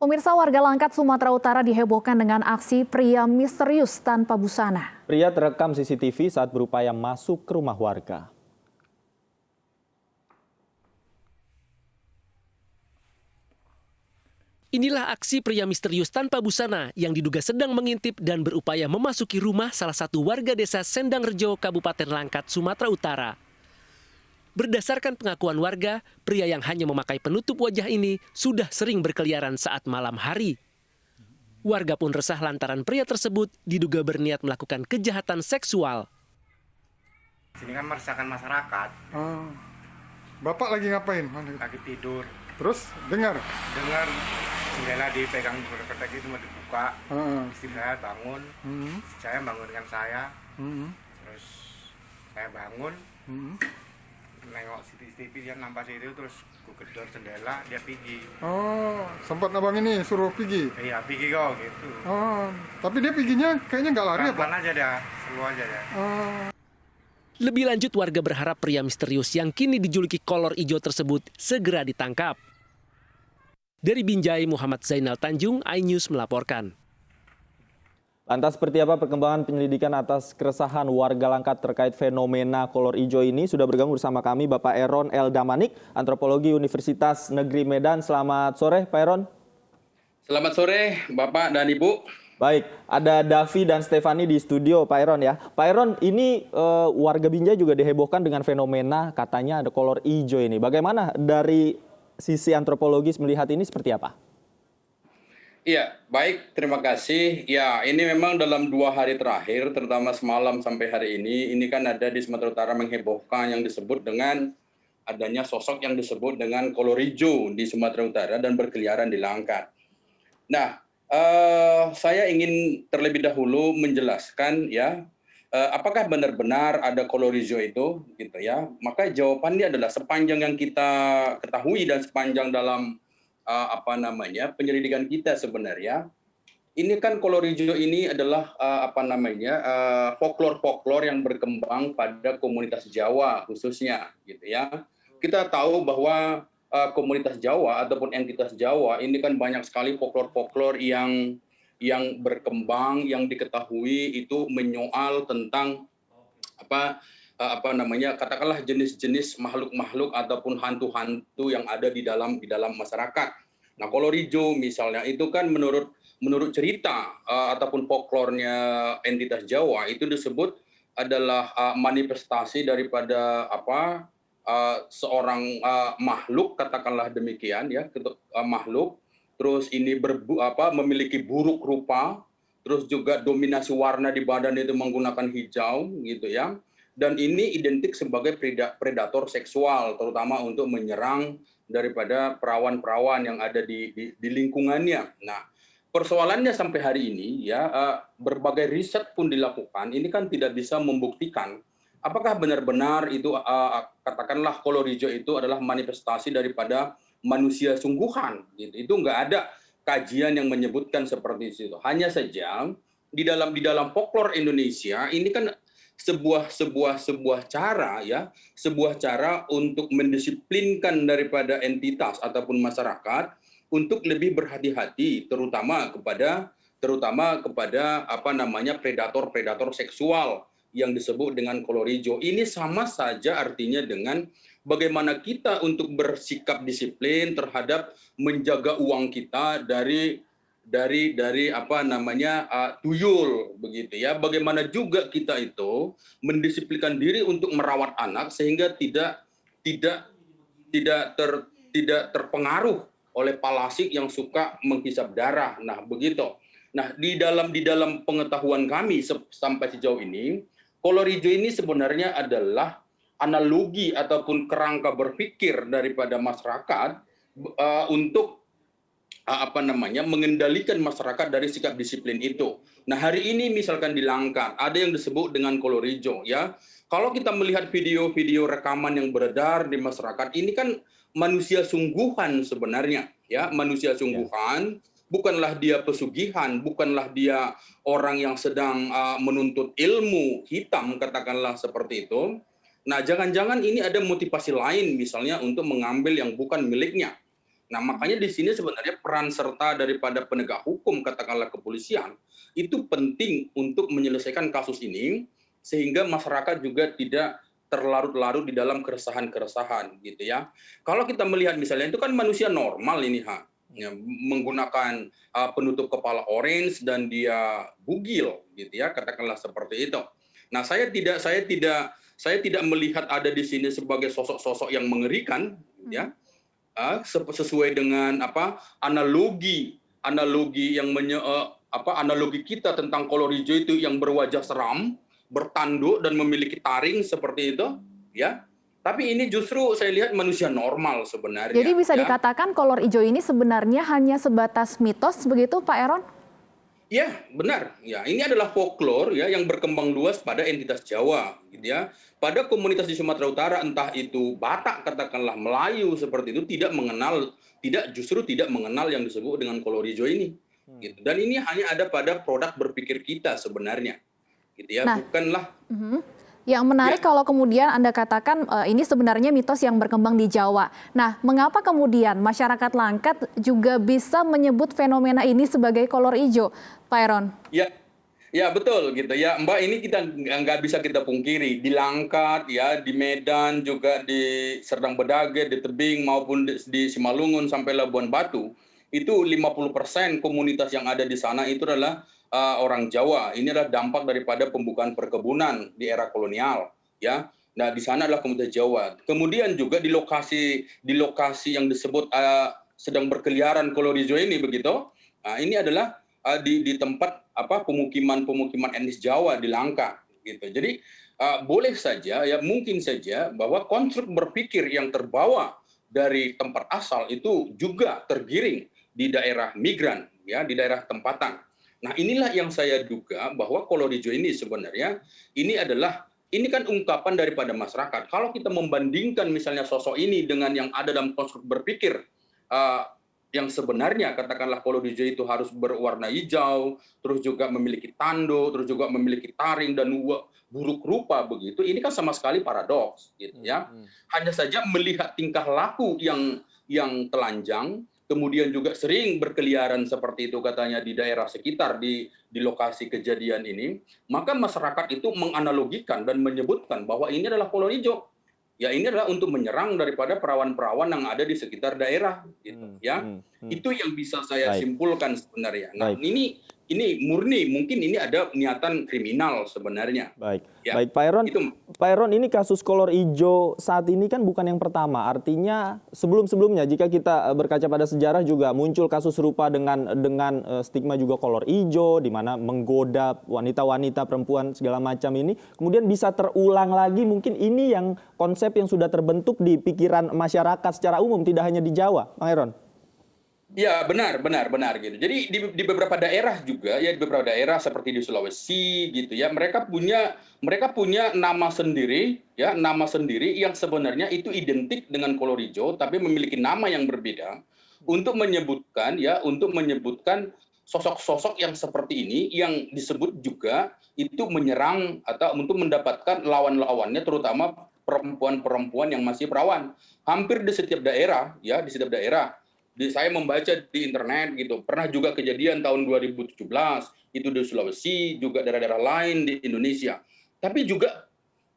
Pemirsa, warga Langkat, Sumatera Utara dihebohkan dengan aksi pria misterius tanpa busana. Pria terekam CCTV saat berupaya masuk ke rumah warga. Inilah aksi pria misterius tanpa busana yang diduga sedang mengintip dan berupaya memasuki rumah salah satu warga desa Sendangrejo, Kabupaten Langkat, Sumatera Utara. Berdasarkan pengakuan warga, pria yang hanya memakai penutup wajah ini sudah sering berkeliaran saat malam hari. Warga pun resah lantaran pria tersebut diduga berniat melakukan kejahatan seksual. Sini kan meresahkan masyarakat. Bapak lagi ngapain? Lagi tidur. Terus dengar jendela dipegang berketek itu mau dibuka. Istri saya bangun. Saya bangunkan saya. Terus saya bangun. Nengok CCTV, dia nampak situ, terus gue gedor jendela, dia pergi. Oh, sempat abang ini suruh pergi? Iya, pergi kok gitu. Oh, tapi dia perginya kayaknya nggak lari apa? Pelan aja dah, slow aja dah. Lebih lanjut, warga berharap pria misterius yang kini dijuluki kolor ijo tersebut segera ditangkap. Dari Binjai, Muhammad Zainal Tanjung, iNews melaporkan. Lantas seperti apa perkembangan penyelidikan atas keresahan warga Langkat terkait fenomena kolor ijo ini? Sudah bergabung bersama kami Bapak Eron L. Damanik, Antropologi Universitas Negeri Medan. Selamat sore Pak Eron. Selamat sore Bapak dan Ibu. Baik, ada Davi dan Stefani di studio Pak Eron ya. Pak Eron, ini warga Binjai juga dihebohkan dengan fenomena katanya ada kolor ijo ini. Bagaimana dari sisi antropologis melihat ini seperti apa? Iya, baik, terima kasih. Ya, ini memang dalam 2 hari terakhir, terutama semalam sampai hari ini kan ada di Sumatera Utara menghebohkan yang disebut dengan adanya sosok yang disebut dengan kolor hijau di Sumatera Utara dan berkeliaran di Langkat. Nah, saya ingin terlebih dahulu menjelaskan ya, apakah benar-benar ada kolor hijau itu, gitu ya. Maka jawabannya adalah sepanjang yang kita ketahui dan sepanjang dalam penyelidikan kita sebenarnya, ini kan kolor hijau ini adalah folklore yang berkembang pada komunitas Jawa khususnya, gitu ya. Kita tahu bahwa komunitas Jawa ataupun entitas Jawa ini kan banyak sekali folklore yang berkembang, yang diketahui itu menyoal tentang katakanlah jenis-jenis makhluk-makhluk ataupun hantu-hantu yang ada di dalam masyarakat. Nah, kolor hijau misalnya itu kan menurut cerita ataupun folklornya entitas Jawa itu disebut adalah manifestasi daripada seorang makhluk, katakanlah demikian ya, makhluk. Terus ini memiliki buruk rupa, terus juga dominasi warna di badan itu menggunakan hijau gitu ya. Dan ini identik sebagai predator seksual, terutama untuk menyerang daripada perawan-perawan yang ada di lingkungannya. Nah, persoalannya sampai hari ini ya, berbagai riset pun dilakukan, ini kan tidak bisa membuktikan apakah benar-benar itu katakanlah kolor hijau itu adalah manifestasi daripada manusia sungguhan. Gitu. Itu nggak ada kajian yang menyebutkan seperti itu. Hanya saja di dalam folklore Indonesia ini kan sebuah cara untuk mendisiplinkan daripada entitas ataupun masyarakat untuk lebih berhati-hati terutama kepada predator seksual yang disebut dengan kolor hijau. Ini sama saja artinya dengan bagaimana kita untuk bersikap disiplin terhadap menjaga uang kita dari tuyul begitu ya. Bagaimana juga kita itu mendisiplinkan diri untuk merawat anak sehingga tidak terpengaruh oleh palasik yang suka menghisap darah. Nah, begitu. Nah, di dalam pengetahuan kami sampai sejauh ini, kolor hijau ini sebenarnya adalah analogi ataupun kerangka berpikir daripada masyarakat untuk mengendalikan masyarakat dari sikap disiplin itu. Nah, hari ini misalkan di Langkat ada yang disebut dengan kolor hijau ya. Kalau kita melihat video-video rekaman yang beredar di masyarakat, ini kan manusia sungguhan sebenarnya ya, manusia sungguhan. Bukanlah dia pesugihan, bukanlah dia orang yang sedang menuntut ilmu hitam, katakanlah seperti itu. Nah, jangan-jangan ini ada motivasi lain misalnya untuk mengambil yang bukan miliknya. Nah, makanya di sini sebenarnya peran serta daripada penegak hukum, katakanlah kepolisian, itu penting untuk menyelesaikan kasus ini, sehingga masyarakat juga tidak terlarut-larut di dalam keresahan-keresahan, gitu ya. Kalau kita melihat misalnya, itu kan manusia normal ini, ya, menggunakan penutup kepala orange dan dia bugil, gitu ya, katakanlah seperti itu. Nah, saya tidak melihat ada di sini sebagai sosok-sosok yang mengerikan, ya. Sesuai dengan analogi yang analogi kita tentang kolor hijau itu yang berwajah seram, bertanduk dan memiliki taring seperti itu, ya. Tapi ini justru saya lihat manusia normal sebenarnya. Jadi bisa ya. dikatakan kolor hijau ini sebenarnya hanya sebatas mitos begitu, Pak Eron? Ya, benar. Ya, ini adalah folklore ya yang berkembang luas pada entitas Jawa, gitu ya. Pada komunitas di Sumatera Utara, entah itu Batak katakanlah Melayu seperti itu justru tidak mengenal yang disebut dengan kolor hijau ini. Gitu. Dan ini hanya ada pada produk berpikir kita sebenarnya. Gitu ya, bukanlah Yang menarik kalau kemudian Anda katakan ini sebenarnya mitos yang berkembang di Jawa. Nah, mengapa kemudian masyarakat Langkat juga bisa menyebut fenomena ini sebagai kolor hijau, Pak Eron? Ya betul gitu ya, Mbak. Ini kita nggak bisa kita pungkiri, di Langkat ya, di Medan juga, di Serdang Bedagai, di Tebing maupun di Simalungun sampai Labuan Batu, itu 50% komunitas yang ada di sana itu adalah orang Jawa. Ini adalah dampak daripada pembukaan perkebunan di era kolonial, ya. Nah, di sana adalah komunitas Jawa. Kemudian juga di lokasi yang disebut sedang berkeliaran kolor hijau ini begitu. Nah, ini adalah di tempat pemukiman etnis Jawa di Langkat, gitu. Jadi boleh saja ya, mungkin saja bahwa konstruk berpikir yang terbawa dari tempat asal itu juga tergiring di daerah migran, ya, di daerah tempatan. Nah, inilah yang saya duga bahwa kolor hijau ini sebenarnya ini kan ungkapan daripada masyarakat. Kalau kita membandingkan misalnya sosok ini dengan yang ada dalam konstruk berpikir yang sebenarnya, katakanlah kolor hijau itu harus berwarna hijau, terus juga memiliki tanduk, terus juga memiliki taring dan buruk rupa begitu. Ini kan sama sekali paradoks, gitu ya. Hanya saja melihat tingkah laku yang telanjang, kemudian juga sering berkeliaran seperti itu katanya di daerah sekitar di lokasi kejadian ini, maka masyarakat itu menganalogikan dan menyebutkan bahwa ini adalah kolor hijau. Ya, ini adalah untuk menyerang daripada perawan-perawan yang ada di sekitar daerah, gitu ya. Itu yang bisa saya simpulkan sebenarnya. Nah, ini murni mungkin ini ada niatan kriminal sebenarnya. Baik, ya. Baik Pak Eron, ini kasus kolor hijau saat ini kan bukan yang pertama. Artinya sebelum-sebelumnya jika kita berkaca pada sejarah juga muncul kasus serupa dengan stigma juga kolor hijau, di mana menggoda wanita-wanita, perempuan segala macam ini. Kemudian bisa terulang lagi, mungkin ini yang konsep yang sudah terbentuk di pikiran masyarakat secara umum, tidak hanya di Jawa, Bang Eron. Ya, benar gitu. Jadi di beberapa daerah juga ya, di beberapa daerah seperti di Sulawesi gitu ya, mereka punya nama sendiri ya, nama sendiri yang sebenarnya itu identik dengan kolor hijau tapi memiliki nama yang berbeda untuk menyebutkan sosok-sosok yang seperti ini yang disebut juga itu menyerang atau untuk mendapatkan lawan-lawannya, terutama perempuan-perempuan yang masih perawan. Hampir di setiap daerah ya, di setiap daerah. Saya membaca di internet gitu, pernah juga kejadian tahun 2017 itu di Sulawesi, juga daerah-daerah lain di Indonesia. Tapi juga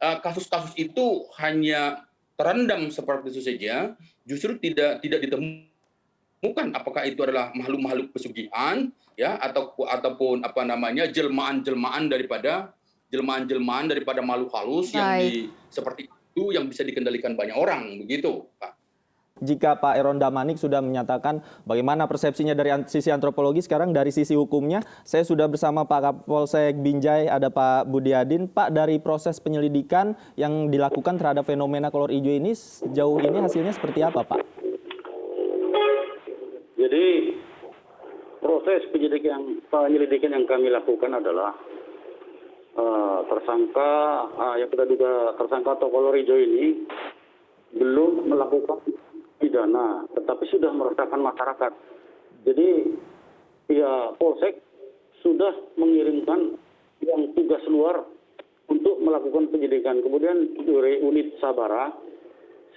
kasus-kasus itu hanya terendam seperti itu saja, justru tidak ditemukan apakah itu adalah makhluk-makhluk pesugihan ya, ataupun jelmaan-jelmaan daripada makhluk halus yang seperti itu yang bisa dikendalikan banyak orang begitu, Pak. Jika Pak Eron Damanik sudah menyatakan bagaimana persepsinya dari sisi antropologi, sekarang dari sisi hukumnya, saya sudah bersama Pak Kapolsek Binjai, ada Pak Budiadin. Pak, dari proses penyelidikan yang dilakukan terhadap fenomena kolor hijau ini, sejauh ini hasilnya seperti apa, Pak? Jadi proses penyelidikan yang kami lakukan adalah tersangka yang kita duga tersangka atau kolor hijau ini belum melakukan pidana, tetapi sudah meresahkan masyarakat. Jadi ya, Polsek sudah mengirimkan yang tugas luar untuk melakukan penyidikan. Kemudian unit Sabara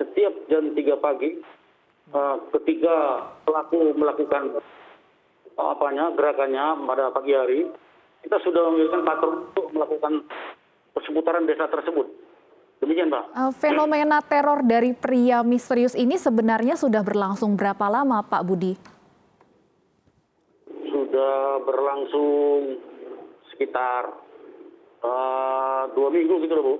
setiap jam 3 pagi ketika pelaku melakukan gerakannya pada pagi hari, kita sudah memiliki patroli untuk melakukan perseputaran desa tersebut. Demikian, Pak. Fenomena teror dari pria misterius ini sebenarnya sudah berlangsung berapa lama, Pak Budi? Sudah berlangsung sekitar 2 minggu gitu loh, Bu.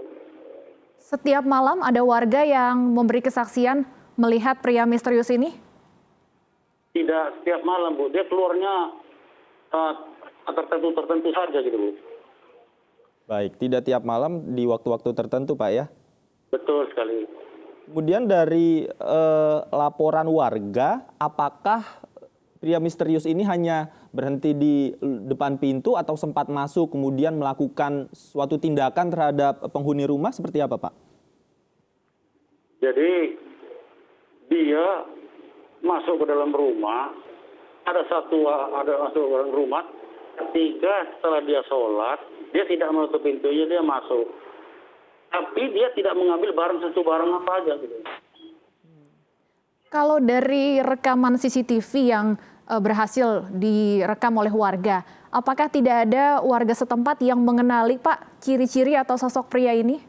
Setiap malam ada warga yang memberi kesaksian melihat pria misterius ini? Tidak setiap malam, Bu. Dia keluarnya tertentu saja gitu, Bu. Baik, tidak tiap malam di waktu-waktu tertentu, Pak ya? Betul sekali. Kemudian dari laporan warga, apakah pria misterius ini hanya berhenti di depan pintu atau sempat masuk kemudian melakukan suatu tindakan terhadap penghuni rumah seperti apa, Pak? Jadi dia masuk ke dalam rumah, ada masuk ke dalam rumah, ketika setelah dia sholat, dia tidak menutup pintunya, dia masuk. Tapi dia tidak mengambil barang apa aja gitu. Kalau dari rekaman CCTV yang berhasil direkam oleh warga, apakah tidak ada warga setempat yang mengenali, Pak, ciri-ciri atau sosok pria ini?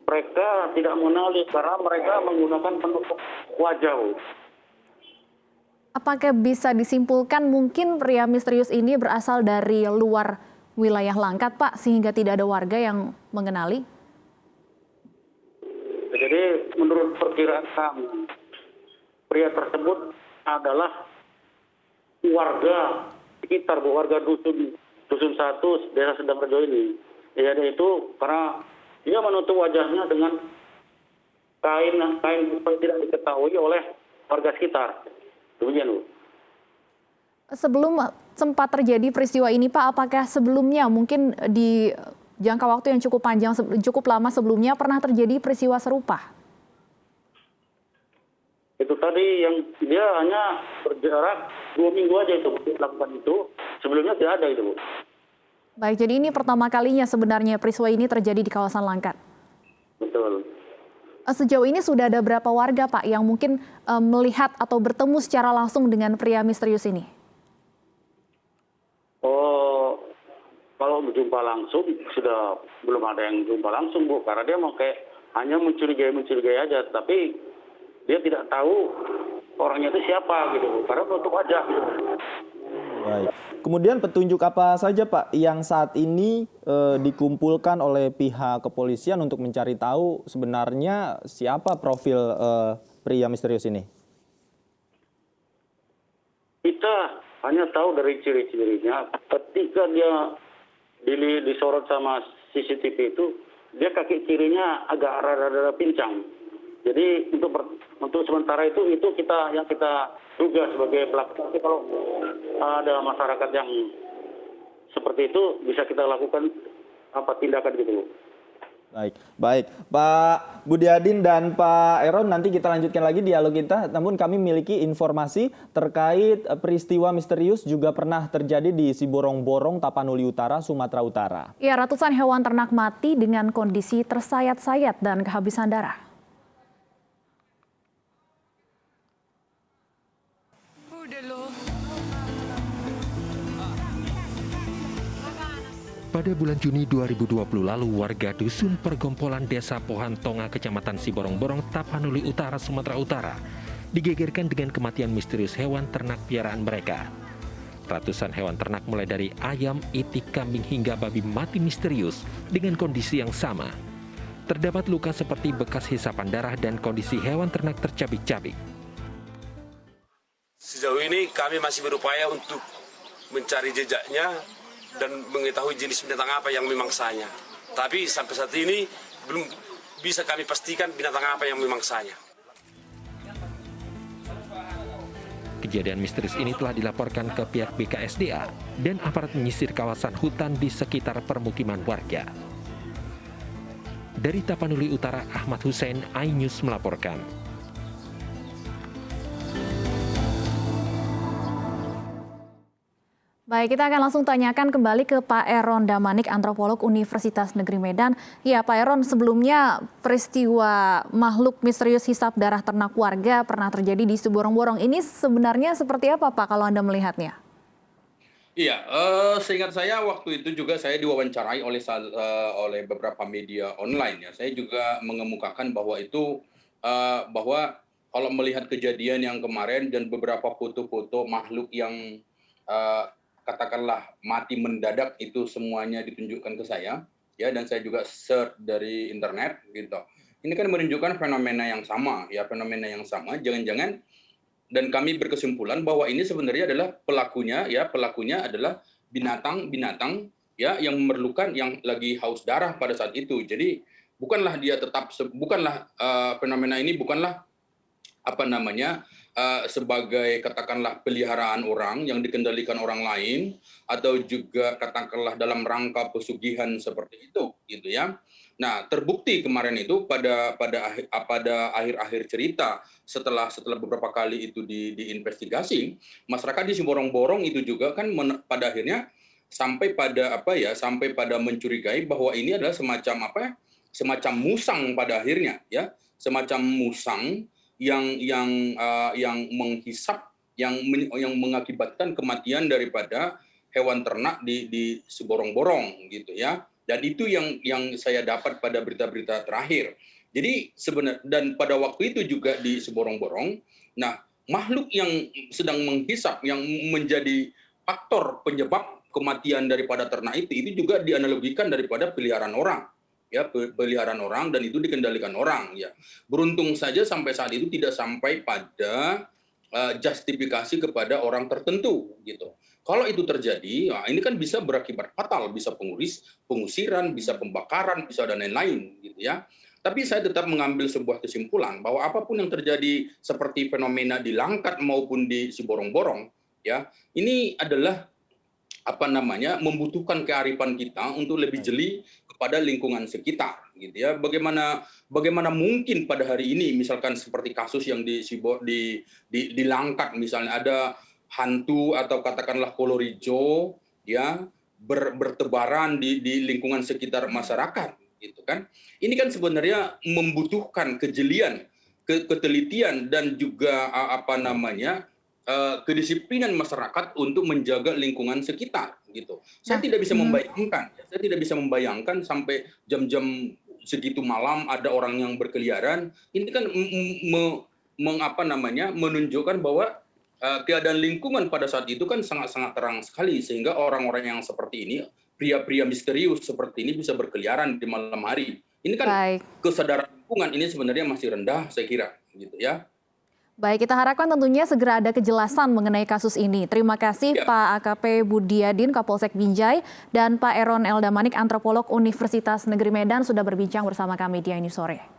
Mereka tidak mengenali karena mereka menggunakan penutup wajah. Apakah bisa disimpulkan mungkin pria misterius ini berasal dari luar wilayah Langkat, Pak, sehingga tidak ada warga yang mengenali? Jadi menurut perkiraan kami, pria tersebut adalah warga sekitar, warga dusun 1 desa Sendang Rejo ini. Jadi itu karena dia menutup wajahnya dengan kain supaya tidak diketahui oleh warga sekitar. Demikian, Bu. Sebelum sempat terjadi peristiwa ini, Pak, apakah sebelumnya mungkin di jangka waktu yang cukup panjang, cukup lama sebelumnya pernah terjadi peristiwa serupa? Itu tadi yang dia hanya berjarak 2 minggu aja itu lakukan itu. Sebelumnya tidak ada itu, Bu. Baik, jadi ini pertama kalinya sebenarnya peristiwa ini terjadi di kawasan Langkat. Betul. Sejauh ini sudah ada berapa warga, Pak, yang mungkin melihat atau bertemu secara langsung dengan pria misterius ini? Oh, kalau berjumpa langsung sudah belum ada yang jumpa langsung, Bu, karena dia mau kayak hanya mencurigai aja, tapi dia tidak tahu orangnya itu siapa gitu, Bu, karena menutup wajah gitu. Baik. Kemudian petunjuk apa saja, Pak, yang saat ini dikumpulkan oleh pihak kepolisian untuk mencari tahu sebenarnya siapa profil pria misterius ini? Kita hanya tahu dari ciri-cirinya. Ketika dia disorot sama CCTV itu, dia kaki kirinya agak rada-rada pincang. Jadi untuk sementara itu kita duga sebagai pelaku. Tapi kalau ada masyarakat yang seperti itu, bisa kita lakukan tindakan gitu. Baik. Pak Budiadin dan Pak Eron, nanti kita lanjutkan lagi dialog kita. Namun kami memiliki informasi terkait peristiwa misterius juga pernah terjadi di Siborong-Borong, Tapanuli Utara, Sumatera Utara. Ya, ratusan hewan ternak mati dengan kondisi tersayat-sayat dan kehabisan darah. Pada bulan Juni 2020 lalu, warga Dusun Pergompolan Desa Pohan Tonga, Kecamatan Siborong-Borong, Tapanuli Utara, Sumatera Utara, digegerkan dengan kematian misterius hewan ternak piaraan mereka. Ratusan hewan ternak mulai dari ayam, itik, kambing hingga babi mati misterius dengan kondisi yang sama. Terdapat luka seperti bekas hisapan darah dan kondisi hewan ternak tercabik-cabik. Sejauh ini kami masih berupaya untuk mencari jejaknya dan mengetahui jenis binatang apa yang memangsanya. Tapi sampai saat ini belum bisa kami pastikan binatang apa yang memangsanya. Kejadian misterius ini telah dilaporkan ke pihak BKSDA dan aparat menyisir kawasan hutan di sekitar permukiman warga. Dari Tapanuli Utara, Ahmad Hussein, iNews melaporkan. Baik, kita akan langsung tanyakan kembali ke Pak Eron Damanik, antropolog Universitas Negeri Medan. Ya, Pak Eron, sebelumnya peristiwa makhluk misterius hisap darah ternak warga pernah terjadi di Siborong-Borong. Ini sebenarnya seperti apa, Pak, kalau Anda melihatnya? Iya, seingat saya waktu itu juga saya diwawancarai oleh beberapa media online ya. Saya juga mengemukakan bahwa bahwa kalau melihat kejadian yang kemarin dan beberapa foto-foto makhluk yang katakanlah mati mendadak itu semuanya ditunjukkan ke saya ya, dan saya juga search dari internet gitu. Ini kan menunjukkan fenomena yang sama ya, jangan-jangan, dan kami berkesimpulan bahwa ini sebenarnya adalah pelakunya adalah binatang ya yang memerlukan, yang lagi haus darah pada saat itu. Jadi bukanlah fenomena ini bukanlah sebagai katakanlah peliharaan orang yang dikendalikan orang lain, atau juga katakanlah dalam rangka pesugihan seperti itu gitu ya. Nah, terbukti kemarin itu pada akhir setelah beberapa kali itu diinvestigasi, masyarakat di Siborong-Borong itu juga kan pada akhirnya sampai pada mencurigai bahwa ini adalah semacam musang pada akhirnya ya, semacam musang yang menghisap, yang mengakibatkan kematian daripada hewan ternak di Siborong-Borong gitu ya. Dan itu yang saya dapat pada berita-berita terakhir. Jadi dan pada waktu itu juga di Siborong-Borong, nah makhluk yang sedang menghisap yang menjadi faktor penyebab kematian daripada ternak itu juga dianalogikan daripada peliharaan orang. Ya, peliharaan orang, dan itu dikendalikan orang ya. Beruntung saja sampai saat itu tidak sampai pada justifikasi kepada orang tertentu gitu. Kalau itu terjadi, ini kan bisa berakibat fatal, bisa pengusiran, bisa pembakaran, bisa dan lain-lain gitu ya. Tapi saya tetap mengambil sebuah kesimpulan bahwa apapun yang terjadi seperti fenomena di Langkat maupun di Siborong-Borong ya, ini adalah membutuhkan kearifan kita untuk lebih jeli kepada lingkungan sekitar gitu ya. Bagaimana mungkin pada hari ini misalkan seperti kasus yang di Langkat misalnya, ada hantu atau katakanlah kolor hijau ya bertebaran di lingkungan sekitar masyarakat gitu kan. Ini kan sebenarnya membutuhkan kejelian, ketelitian, dan juga kedisiplinan masyarakat untuk menjaga lingkungan sekitar gitu. Saya tidak bisa membayangkan sampai jam-jam segitu malam ada orang yang berkeliaran. Ini kan menunjukkan bahwa keadaan lingkungan pada saat itu kan sangat-sangat terang sekali, sehingga orang-orang yang seperti ini, pria-pria misterius seperti ini bisa berkeliaran di malam hari. Ini kan kesadaran lingkungan ini sebenarnya masih rendah saya kira gitu ya. Baik, kita harapkan tentunya segera ada kejelasan mengenai kasus ini. Terima kasih Pak AKP Budiadin, Kapolsek Binjai, dan Pak Eron L. Damanik, antropolog Universitas Negeri Medan, sudah berbincang bersama kami di Ini Sore.